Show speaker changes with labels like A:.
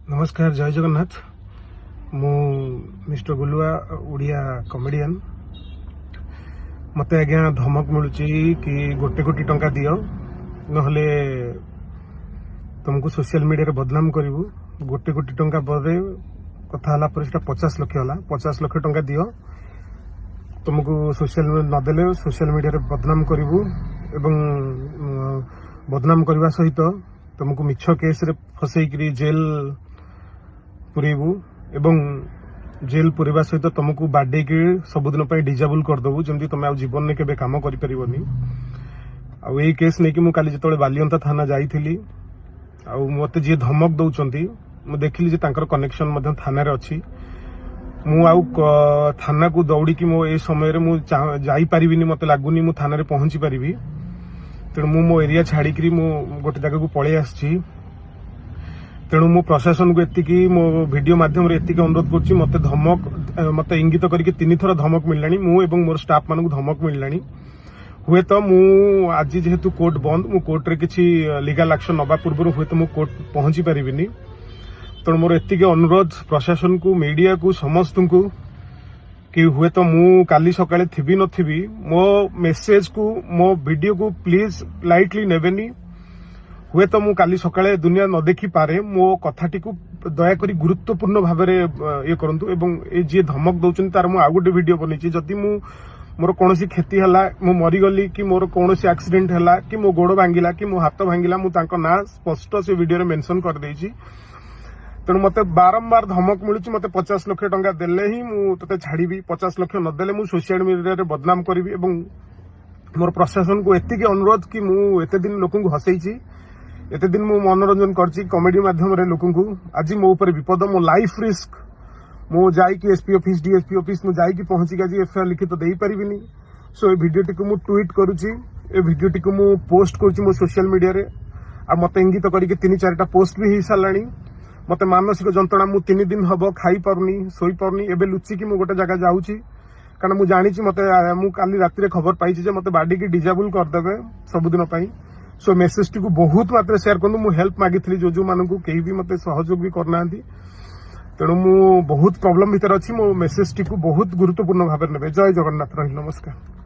A: नमस्कार जय जगन्नाथ मु मिस्टर गुलुआ ओडिया कॉमेडियन मते आज्ञा धमक मिलूँ कि गोटे कोटी टंका दियो नहले तुमको सोशल मीडिया रे बदनाम करू गोटे कोटी टंका बदे कथा हला पर 50 लाख होला 50 लाख टंका दियो तुमको सोशल नदेले सोशल मीडिया रे बदनाम करू एवं बदनाम करने सहित तुमको मिछ केस रे फसैकरी जेल पुरेबू एवं जेल पुरेबा सहित तुमको बाडे के सबुदिन डिजाबुल करदेबू जमी तुम आ जीवन में केबे काम कर पारिबनी आ एई केस नहीं कि मु काली जतले बालियंता थाना जाइथिली आ मते जे धमक दउचंती मु देखिली जे तांकर कनेक्शन मध्य थाना रे अछि मु आउ थाना को दौड़ी कि मो ए समय रे मु जाई पारिबिनी मते लागुनी मु थाना रे पहुंची पारिबी तेणु मु मो एरिया छाड़ी मु गोटे जगह को पळै आछि तेणु मु प्रशासन को एतिकी मो वीडियो माध्यम रे एतिकी अनुरोध करछि मते धमक मते इंगित करके 3 थर धमक मिललानी मु एवं मोर स्टाफ मानक धमक मिललानी हुए तो मु आज जेहेतु कोर्ट बंद मु कोर्ट रे किछि लीगल एक्शन नबा पूर्व हुए तो मु कोर्ट पहुंची पारिबिनी तेणु मोर एतिकी अनुरोध प्रशासन को मीडिया को समस्त को कि हुए तो मु काली सकाळे थिबी नथिबी मो मेसेज को मो वीडियो को प्लीज लाइटली नेबेनी हुए तो मु काली सकाळे दुनिया न देखी पारे मो कथाटी को दया करी गुरुत्वपूर्ण भाव ये करंतु एवं ए जे धमक दउचन तार मु आ गोटे वीडियो बनेछि जति मु मोर कोनोसी क्षति हला मु मरी गली कि मोर कोनोसी एक्सीडेंट हला कि मो गोड़ भांगिला कि मो हाथ भांगिला मु तांको ना स्पष्ट से वीडियो रे मेंशन कर देछि तेणु मते बारंबार धमक मिलूँ मते 50 लाख टंका देले ही मु तते छाड़ीबी 50 लाख नदेले मु सोशल मीडिया रे बदनाम करिवि एवं मोर प्रशासन को एतिकी अनुरोध कि मु एते दिन लोकन को हसैछि एते दिन मु मनोरंजन करछि कॉमेडी माध्यम रे लोकन को आज मो ऊपर विपद मो लाइफ रिस्क मु जाई कि एसपी ऑफिस डीएसपी ऑफिस मु जाई कि पहुंची के एफआईआर लिखित देई परिबिनी सो ए वीडियो टी को मु ट्वीट करूछि ए वीडियो टी को मु पोस्ट करूछि मो सोशल मीडिया रे आ मते इंगित करी कि 3-4टा पोस्ट भी ही सालानी मते मानसिक जंत्रणा मु 3 दिन हबो खाई पारुनी सोई पारुनी एबे लुचि कि मु गोटे जगह जाउछि कारण मु जानि छि मते मु काली राति रे खबर पाइछि जे मते बाडी की डिजाबुल कर देबे सब दिन पई सो मेसेज टी को बहुत मात्रा शेयर करनु मु हेल्प मागिथली जो मानकु केही भी मते सहयोग भी करनांती तेणु मु बहुत प्रॉब्लम भीतर अछि मो मेसेज टी को बहुत गुरुत्वपूर्ण भाबे नेबे जय जगन्नाथ रही नमस्कार।